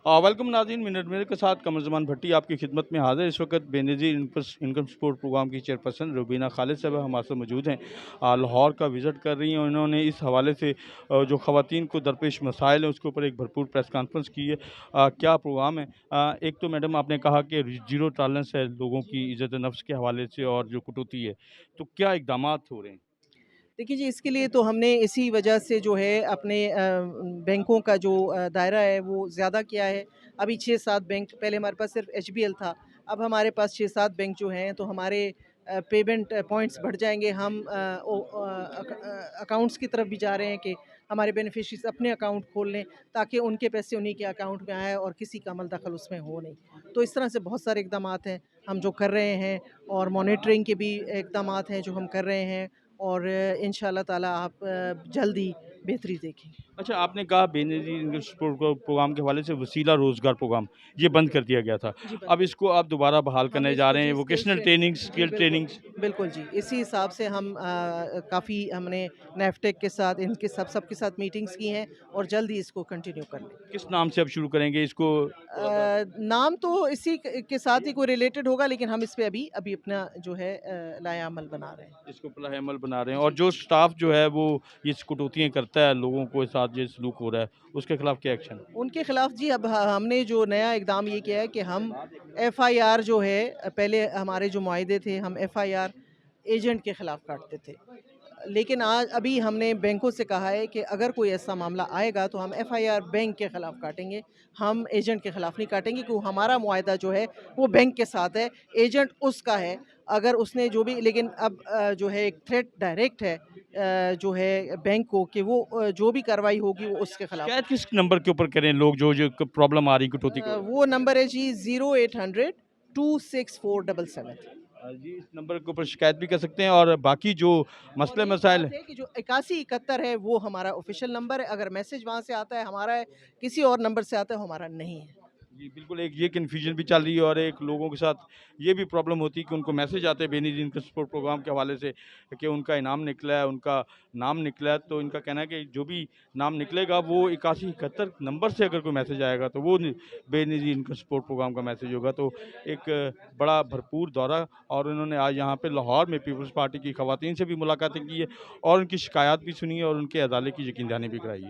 Welcome नाज़रीन, minute मेरे के साथ कमर ज़मान भट्टी आपकी खिदमत में हाज़िर। इस वक्त बेनज़ीर इनकम सपोर्ट प्रोग्राम की चेयरपर्सन रुबीना खालिद साहब हमारे साथ मौजूद हैं। लाहौर का विज़िट कर रही हैं। उन्होंने इस हवाले से जो ख़वातीन को दरपेश मसाइल हैं उसके ऊपर एक भरपूर प्रेस कॉन्फ्रेंस की है। क्या प्रोग्राम है? एक तो मैडम आपने कहा कि ज़ीरो टॉलरेंस है लोगों की इज़्ज़त नफ्स के हवाले से और जो कटौती है, तो क्या इक़दामात हो रहे हैं? देखिए जी, इसके लिए तो हमने इसी वजह से जो है अपने बैंकों का जो दायरा है वो ज़्यादा किया है। अभी 6-7 बैंक, पहले हमारे पास सिर्फ़ एचबीएल था, अब हमारे पास 6-7 बैंक जो हैं तो हमारे पेमेंट पॉइंट्स बढ़ जाएँगे। हम अकाउंट्स की तरफ भी जा रहे हैं कि हमारे बेनिफिशियरीज़ अपने अकाउंट खोल लें ताकि उनके पैसे उन्हीं के अकाउंट में आएँ और किसी का अमल दखल उसमें हो नहीं। तो इस तरह से बहुत सारे इक़दामात हैं हम जो कर रहे हैं और मॉनिटरिंग के भी इक़दामात हैं जो हम कर रहे हैं और इंशाअल्लाह ताला आप जल्द ही बेहतरी देखेंगे। अच्छा, आपने कहा बेनज़ीर इनकम सपोर्ट प्रोग्राम के हवाले से वसीला रोज़गार प्रोग्राम, ये बंद कर दिया गया था। जी, बंद अब कर इसको आप दोबारा बहाल हम करने जा इसको रहे हैं, जी वोकेशनल ट्रेनिंग, जी, स्किल बिल्कुल। ट्रेनिंग्स। बिल्कुल जी, इसी हिसाब से हम काफ़ी हमने नेफ्टेक के साथ इनके सबके साथ मीटिंग्स की हैं और जल्द ही इसको कंटिन्यू कर लेंगे। किस नाम से अब शुरू करेंगे इसको? थोड़ा-सा नाम तो इसी के साथ ही कोई रिलेटेड होगा लेकिन हम इस पे अभी अभी अपना जो है लाएअमल बना रहे हैं। इसको पहला अमल बना रहे हैं और जी। जो स्टाफ जो है वो ये कटौतियाँ करता है, लोगों के साथ ये सलूक हो रहा है, उसके खिलाफ क्या एक्शन? उनके खिलाफ जी अब हमने जो नया इकदाम ये किया है कि हम एफआईआर जो है पहले हमारे जो मुआहदे थे हम एफआईआर एजेंट के खिलाफ काटते थे। लेकिन आज अभी हमने बैंकों से कहा है कि अगर कोई ऐसा मामला आएगा तो हम एफआईआर बैंक के खिलाफ काटेंगे, हम एजेंट के खिलाफ नहीं काटेंगे क्योंकि हमारा मुआहदा जो है वो बैंक के साथ है, एजेंट उसका है। अगर उसने जो भी लेकिन अब जो है एक थ्रेट डायरेक्ट है जो है बैंक को कि वो जो भी कार्रवाई होगी वो उसके खिलाफ शिकायत किस नंबर के ऊपर करें लोग जो प्रॉब्लम आ रही कटौती को? वो नंबर है जी 0800 26477। जी, इस नंबर के ऊपर शिकायत भी कर सकते हैं और बाकी जो और मसले एक मसाइल। बात है कि जो 8171 है वो हमारा ऑफिशियल नंबर है, अगर मैसेज वहाँ से आता है हमारा है, किसी और नंबर से आता है हमारा नहीं है। जी, बिल्कुल, एक ये कन्फ्यूजन भी चल रही है और एक लोगों के साथ ये भी प्रॉब्लम होती है कि उनको मैसेज आते हैं बेनिज़ीर इनकम सपोर्ट प्रोग्राम के हवाले से कि उनका इनाम निकला है, उनका नाम निकला है, तो इनका कहना है कि जो भी नाम निकलेगा वो 8171 नंबर से अगर कोई मैसेज आएगा तो वो बेनिज़ीर इनकम सपोर्ट प्रोग्राम का मैसेज होगा। तो एक बड़ा भरपूर दौरा और उन्होंने आज यहाँ पे लाहौर में पीपल्स पार्टी की खवातीन से भी मुलाकातें की है और उनकी शिकायत भी सुनी है और उनके अदाले की यकीन दहानी भी कराई है।